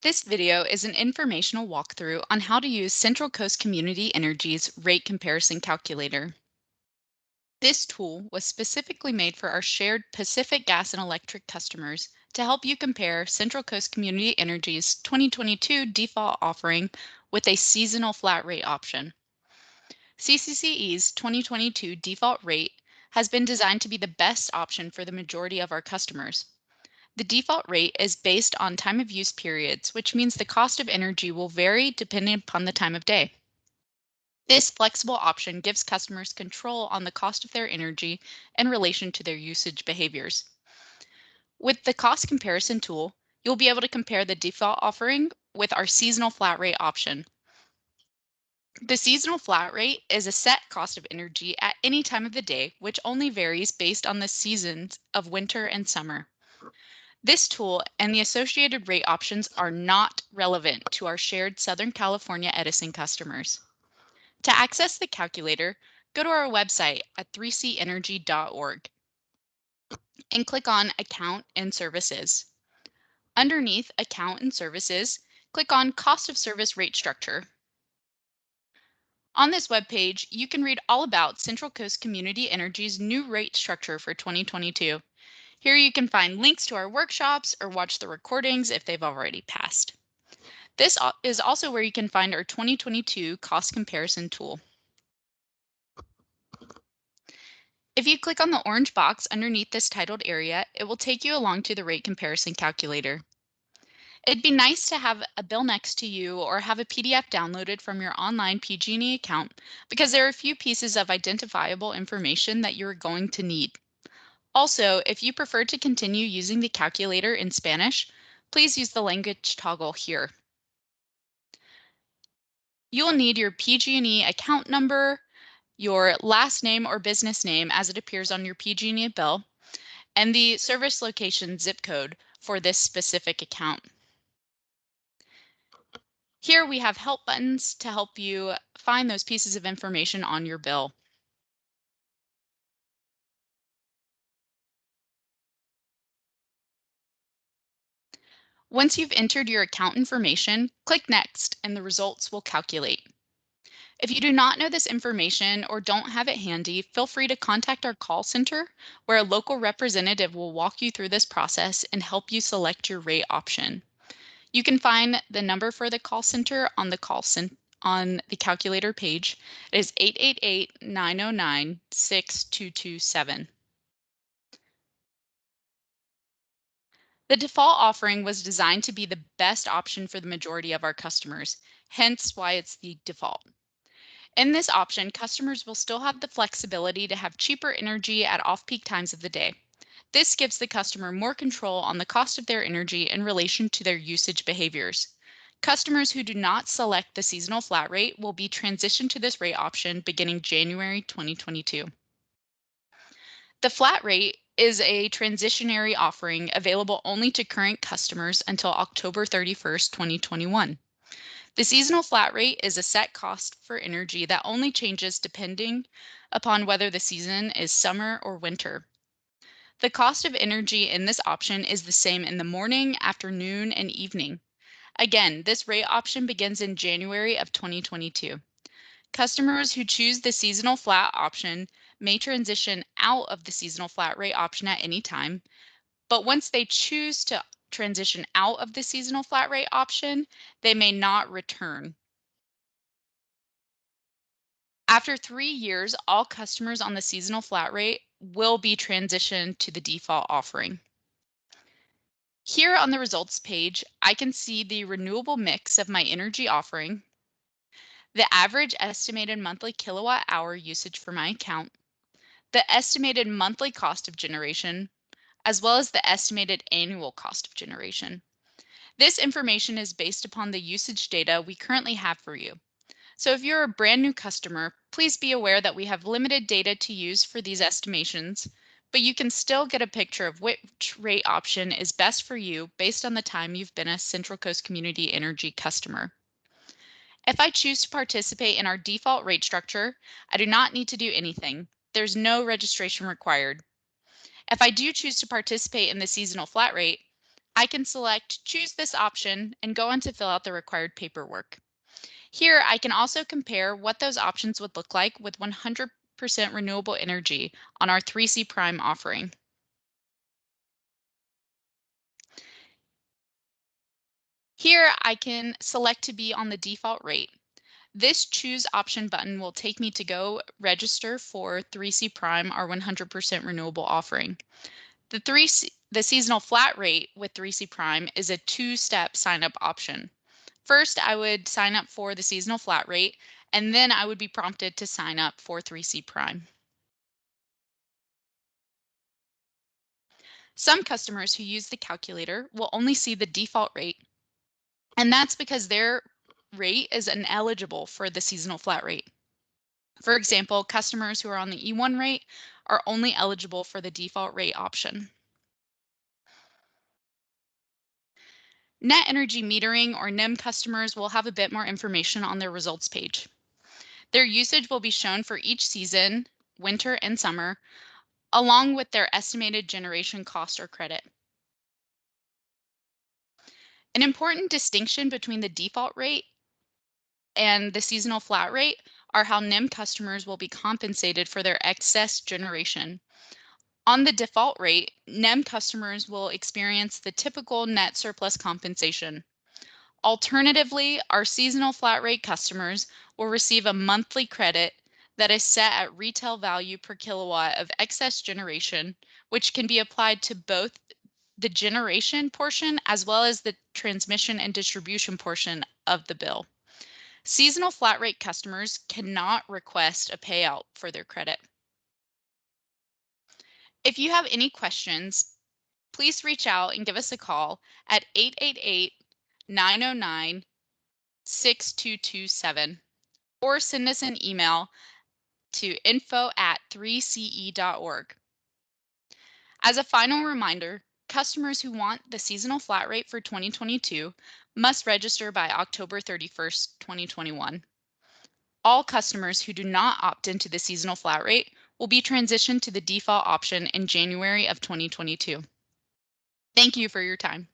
This video is an informational walkthrough on how to use Central Coast Community Energy's rate comparison calculator. This tool was specifically made for our shared Pacific Gas and Electric customers to help you compare Central Coast Community Energy's 2022 default offering with a seasonal flat rate option. CCCE's 2022 default rate has been designed to be the best option for the majority of our customers. The default rate is based on time of use periods, which means the cost of energy will vary depending upon the time of day. This flexible option gives customers control on the cost of their energy in relation to their usage behaviors. With the cost comparison tool, you'll be able to compare the default offering with our seasonal flat rate option. The seasonal flat rate is a set cost of energy at any time of the day, which only varies based on the seasons of winter and summer. This tool and the associated rate options are not relevant to our shared Southern California Edison customers. To access the calculator, go to our website at 3cenergy.org and click on Account and Services. Underneath Account and Services, click on Cost of Service Rate Structure. On this webpage, you can read all about Central Coast Community Energy's new rate structure for 2022. Here you can find links to our workshops or watch the recordings if they've already passed. This is also where you can find our 2022 cost comparison tool. If you click on the orange box underneath this titled area, it will take you along to the rate comparison calculator. It'd be nice to have a bill next to you or have a PDF downloaded from your online PG&E account because there are a few pieces of identifiable information that you're going to need. Also, if you prefer to continue using the calculator in Spanish, please use the language toggle here. You will need your PG&E account number, your last name or business name as it appears on your PG&E bill, and the service location zip code for this specific account. Here we have help buttons to help you find those pieces of information on your bill. Once you've entered your account information, click Next and the results will calculate. If you do not know this information or don't have it handy, feel free to contact our call center where a local representative will walk you through this process and help you select your rate option. You can find the number for the call center on the on the calculator page. It is 888-909-6227. The default offering was designed to be the best option for the majority of our customers, hence why it's the default. In this option, customers will still have the flexibility to have cheaper energy at off-peak times of the day. This gives the customer more control on the cost of their energy in relation to their usage behaviors. Customers who do not select the seasonal flat rate will be transitioned to this rate option beginning January 2022. The flat rate is a transitionary offering available only to current customers until October 31st, 2021. The seasonal flat rate is a set cost for energy that only changes depending upon whether the season is summer or winter. The cost of energy in this option is the same in the morning, afternoon, and evening. Again, this rate option begins in January of 2022. Customers who choose the seasonal flat option may transition out of the seasonal flat rate option at any time, but once they choose to transition out of the seasonal flat rate option, they may not return. After 3 years, all customers on the seasonal flat rate will be transitioned to the default offering. Here on the results page, I can see the renewable mix of my energy offering, the average estimated monthly kilowatt hour usage for my account, the estimated monthly cost of generation, as well as the estimated annual cost of generation. This information is based upon the usage data we currently have for you. So if you're a brand new customer, please be aware that we have limited data to use for these estimations, but you can still get a picture of which rate option is best for you based on the time you've been a Central Coast Community Energy customer. If I choose to participate in our default rate structure, I do not need to do anything. There's no registration required. If I do choose to participate in the seasonal flat rate, I can select Choose this option and go on to fill out the required paperwork. Here, I can also compare what those options would look like with 100% renewable energy on our 3C Prime offering. Here, I can select to be on the default rate. This Choose Option button will take me to go register for 3C Prime, our 100% renewable offering. The seasonal flat rate with 3C Prime is a two-step sign-up option. First, I would sign up for the seasonal flat rate, and then I would be prompted to sign up for 3C Prime. Some customers who use the calculator will only see the default rate, and that's because their rate is ineligible for the seasonal flat rate. For example, customers who are on the E1 rate are only eligible for the default rate option. Net energy metering or NEM customers will have a bit more information on their results page. Their usage will be shown for each season, winter and summer, along with their estimated generation cost or credit. An important distinction between the default rate and the seasonal flat rate are how NEM customers will be compensated for their excess generation. On the default rate, NEM customers will experience the typical net surplus compensation. Alternatively, our seasonal flat rate customers will receive a monthly credit that is set at retail value per kilowatt of excess generation, which can be applied to both the generation portion as well as the transmission and distribution portion of the bill. Seasonal flat rate customers cannot request a payout for their credit. If you have any questions, please reach out and give us a call at 888-909-6227 or send us an email to info@3ce.org. As a final reminder, customers who want the seasonal flat rate for 2022 must register by October 31st, 2021. All customers who do not opt into the seasonal flat rate will be transitioned to the default option in January of 2022. Thank you for your time.